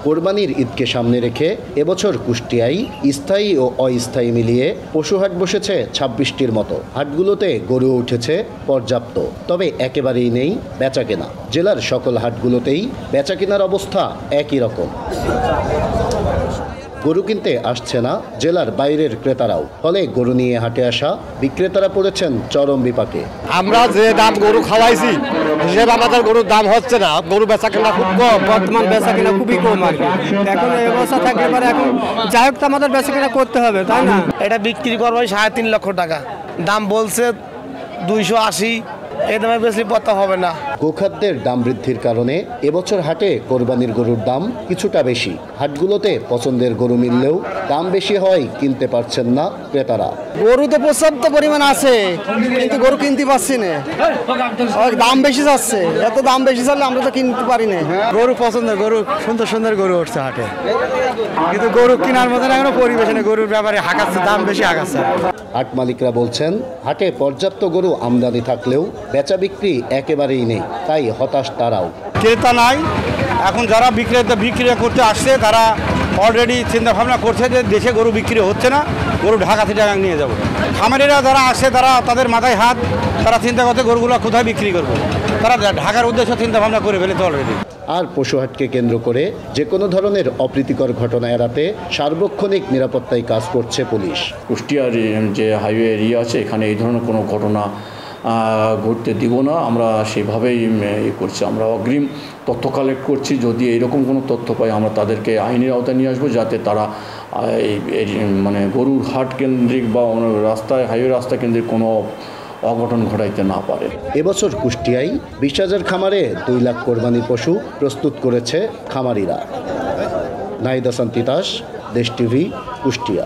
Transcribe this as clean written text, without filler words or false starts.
কোরবানির ঈদকে সামনে রেখে এবছর কুষ্টিয়ায় স্থায়ী ও অস্থায়ী মিলিয়ে পশুহাট বসেছে ২৬টির মতো। হাটগুলোতে গরু উঠেছে পর্যাপ্ত, তবে একেবারেই নেই বেচাকেনা। জেলার সকল হাটগুলোতেই বেচাকেনার অবস্থা একই রকম। গরু কিনতে আসছে না জেলার বাইরের ক্রেতারাও, ফলে গরু নিয়ে হাটে আসা বিক্রেতারা পড়েছেন চরম বিপাকে। আমরা যে দাম গরু খাওয়াইছি হিসেবে আমাদের গরুর দাম হচ্ছে না। গরু বেচা কেনা খুব কম, বর্তমান বেচা কেনা খুবই কম আর কি। এখন এই অবস্থা থাকলে পরে এখন যাই হোক তো আমাদের বেচা কেনা করতে হবে, তাই না? এটা বিক্রি করবো ৩.৫ লক্ষ টাকা, দাম বলছে ২৮০, এই দামে বেশি পড়তে হবে না। গোখাদ্যের দাম বৃদ্ধির কারণে এবছর হাটে কোরবানির গরুর দাম কিছুটা বেশি। হাটগুলোতে পছন্দের গরু মিললেও দাম বেশি হয় কিনতে পারছেন না ক্রেতারা। গরু তো পর্যাপ্ত পরিমাণ আছে, কিন্তু গরু কিনতে পারছি না, দাম বেশি যাচ্ছে। এত দাম বেশি চাইলে আমরা তো কিনতে পারি না। গরু পছন্দের গরু, সুন্দর সুন্দর গরু উঠছে হাটে, কিন্তু গরু কেনার মতন এখনো পরিবেশ নেই। গরুর ব্যাপারে হাঁকাচ্ছে, দাম বেশি হাঁকাচ্ছে। হাট মালিকরা বলছেন হাটে পর্যাপ্ত গরু আমদানি থাকলেও বেচা বিক্রি একেবারেই নেই, তাই হতাশ তারাও। ক্রেতা নাই। এখন যারা বিক্রি করতে আসছে তারা অলরেডি চিন্তা ভাবনা করছে যে দেশে গরু বিক্রি হচ্ছে না, গরু ঢাকা থেকে নিয়ে যাব। খামারিরা যারা আসছে তারা তাদের মাথায় হাত, তারা চিন্তা করছে গরুগুলো কোথায় বিক্রি করবো। তারা ঢাকার উদ্দেশ্যে চিন্তা ভাবনা করে ফেলেছে অলরেডি। আর পশুহাটকে কেন্দ্র করে যে কোনো ধরনের অপ্রীতিকর ঘটনা এড়াতে সার্বক্ষণিক নিরাপত্তায় কাজ করছে পুলিশ। কুষ্টিয়ার যে হাইওয়ে এরিয়া আছে, এখানে এই ধরনের কোনো ঘটনা ঘটতে দিব না। আমরা সেভাবেই করছি। আমরা অগ্রিম তথ্য কালেক্ট করছি। যদি এইরকম কোনো তথ্য পাই আমরা তাদেরকে আইনের আওতায় নিয়ে আসবো, যাতে তারা মানে গরুর হাট কেন্দ্রিক বা রাস্তায় হাইওয়ে রাস্তা কেন্দ্রিক কোনো অঘটন ঘটাইতে না পারে। এবছর কুষ্টিয়ায় ২০,০০০ খামারে ২ লাখ কোরবানি পশু প্রস্তুত করেছে খামারিরা। নাহিদ হাসান তিতাস, দেশ টিভি, কুষ্টিয়া।